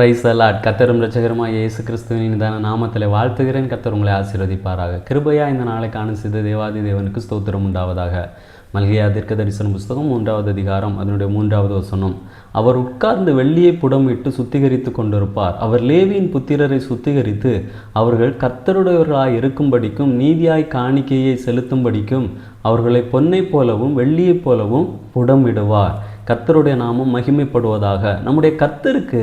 Price allot. கர்த்தரும் இரட்சகருமாகிய இயேசு கிறிஸ்துவின் இனிதான நாமத்தில் வாழ்த்துகிறேன். கர்த்தர் உங்களை ஆசீர்வதிப்பாராக. கிருபையா இந்த நாளை காண செய்த தேவாதி தேவனுக்கு ஸ்தோத்திரம் உண்டாவதாக. மல்கியா தீர்க்கதரிசன புஸ்தகம் 3வது அதிகாரம் அதனுடைய 3வது வசனம். அவர் உட்கார்ந்து வெள்ளியை புடமிட்டு சுத்திகரித்து கொண்டிருப்பார். அவர் லேவியின் புத்திரரை சுத்திகரித்து அவர்கள் கர்த்தருடையவர்களாய் இருக்கும்படிக்கும் நீதியாய் காணிக்கையை செலுத்தும்படிக்கும் அவர்களை பொன்னை போலவும் வெள்ளியைப் போலவும் புடமிடுவார். கர்த்தருடைய நாமம் மகிமைப்படுவதாக. நம்முடைய கர்த்தருக்கு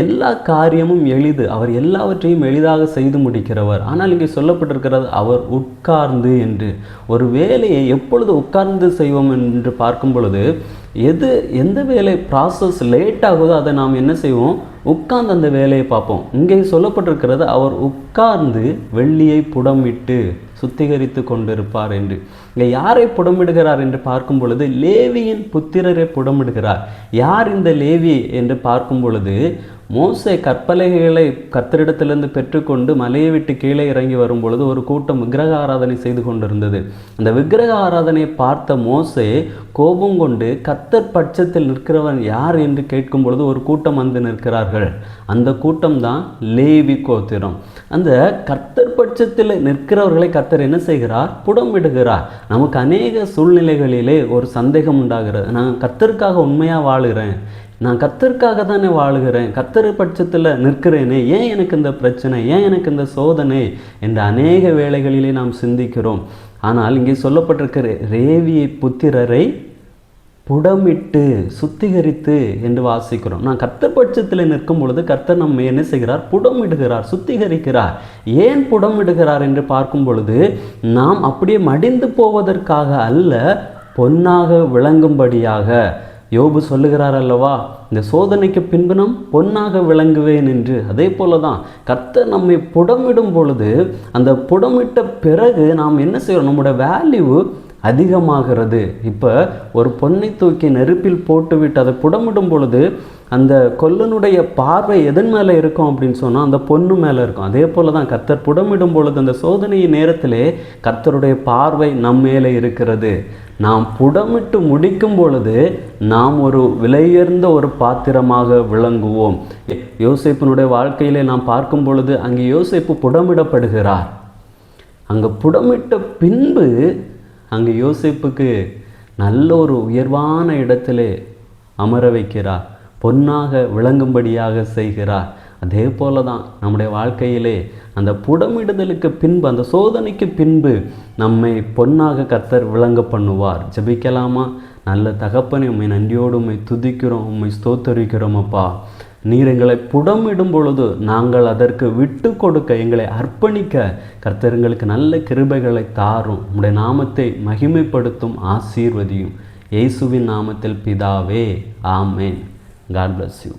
எல்லா காரியமும் எளிது. அவர் எல்லாவற்றையும் எளிதாக செய்து முடிக்கிறவர். ஆனால் இங்கே சொல்லப்பட்டிருக்கிறது அவர் உட்கார்ந்து என்று. ஒரு வேலையை எப்பொழுது உட்கார்ந்து செய்வோம் என்று பார்க்கும் பொழுது எந்த வேலை ப்ராசஸ் லேட் ஆகுதோ அதை நாம் என்ன செய்வோம்? உட்கார்ந்து அந்த வேலையை பார்ப்போம். இங்கே சொல்லப்பட்டிருக்கிறது அவர் உட்கார்ந்து வெள்ளியை புடமிட்டு சுத்திகரித்து கொண்டிருப்பார் என்று. இங்கே யாரை புடமிடுகிறார் என்று பார்க்கும் பொழுது லேவியின் புத்திரரை புடமிடுகிறார். யார் இந்த லேவி என்று பார்க்கும் பொழுது மோசே கற்பலகைகளை கர்த்தரிடத்திலிருந்து பெற்றுக்கொண்டு மலையை விட்டு கீழே இறங்கி வரும் பொழுது ஒரு கூட்டம் விக்கிரக ஆராதனை செய்து கொண்டிருந்தது. அந்த விக்கிரக ஆராதனையை பார்த்த மோசே கோபம் கொண்டு கர்த்தர் பட்சத்தில் நிற்கிறவன் யார் என்று கேட்கும் பொழுது ஒரு கூட்டம் வந்து நிற்கிறார்கள். அந்த கூட்டம் தான் லேவி கோத்திரம். அந்த கர்த்தர் பட்சத்தில் நிற்கிறவர்களை கர்த்தர் என்ன செய்கிறார்? புடமிடுகிறார். நமக்கு அநேக சூழ்நிலைகளிலே ஒரு சந்தேகம் உண்டாகிறது. நான் கர்த்தருக்காக உண்மையாக வாழுகிறேன், நான் கர்த்தருக்காக தானே வாழுகிறேன், கர்த்தர் பட்சத்தில் நிற்கிறேனே, ஏன் எனக்கு இந்த பிரச்சனை, ஏன் எனக்கு இந்த சோதனை என்று அநேக வேளைகளிலே நாம் சிந்திக்கிறோம். ஆனால் இங்கே சொல்லப்பட்டிருக்கிற லேவியை புத்திரரை புடமிட்டு சுத்திகரித்து என்று வாசிக்கிறோம். நான் கர்த்தர் பட்சத்தில் நிற்கும் பொழுது கர்த்தர் நம்ம என்ன செய்கிறார்? புடமிடுகிறார், சுத்திகரிக்கிறார். ஏன் புடமிடுகிறார் என்று பார்க்கும் பொழுது நாம் அப்படியே மடிந்து போவதற்காக அல்ல, பொன்னாக விளங்கும்படியாக. யோபு சொல்லுகிறார் அல்லவா, இந்த சோதனைக்கு பின்பு நாம் பொன்னாக விளங்குவேன் என்று. அதே போல தான் கர்த்தர் நம்மை புடமிடும் பொழுது அந்த புடமிட்ட பிறகு நாம் என்ன செய்கிறோம்? நம்முடைய வேல்யூ அதிகமாகிறது. இப்போ ஒரு பொன்னை தூக்கி நெருப்பில் போட்டுவிட்டு அதை புடமிடும் பொழுது அந்த கொல்லனுடைய பார்வை எதன் மேலே இருக்கும் அப்படின்னு சொன்னால் அந்த பொண்ணு மேலே இருக்கும். அதே போல் தான் கர்த்தர் புடமிடும் பொழுது அந்த சோதனையின் நேரத்திலே கர்த்தருடைய பார்வை நம் மேலே இருக்கிறது. நாம் புடமிட்டு முடிக்கும் பொழுது நாம் ஒரு விலையுயர்ந்த ஒரு பாத்திரமாக விளங்குவோம். யோசேப்பினுடைய வாழ்க்கையிலே நாம் பார்க்கும் பொழுது அங்கே யோசேப்பு புடமிடப்படுகிறார். அங்கே புடமிட்ட பின்பு அங்கே யோசேப்புக்கு நல்ல ஒரு உயர்வான இடத்திலே அமர வைக்கிறார், பொன்னாக விளங்கும்படியாக செய்கிறார். அதே போல தான் நம்முடைய வாழ்க்கையிலே அந்த புடமிடுதலுக்கு பின்பு, அந்த சோதனைக்கு பின்பு நம்மை பொன்னாக கர்த்தர் விளங்க பண்ணுவார். ஜெபிக்கலாமா? நல்ல தகப்பனே, உம்மை நன்றியோடு உம்மை துதிக்கிறோம், உம்மை ஸ்தோத்தரிக்கிறோம். அப்பா, நீர் எங்களை புடமிடும் பொழுது நாங்கள் அதற்கு விட்டு கொடுக்க, எங்களை அர்ப்பணிக்க கர்த்தர் எங்களுக்கு நல்ல கிருபைகளை தாரும். உம்முடைய நாமத்தை மகிமைப்படுத்தும், ஆசீர்வதியும். இயேசுவின் நாமத்தில் பிதாவே, ஆமேன். God bless you.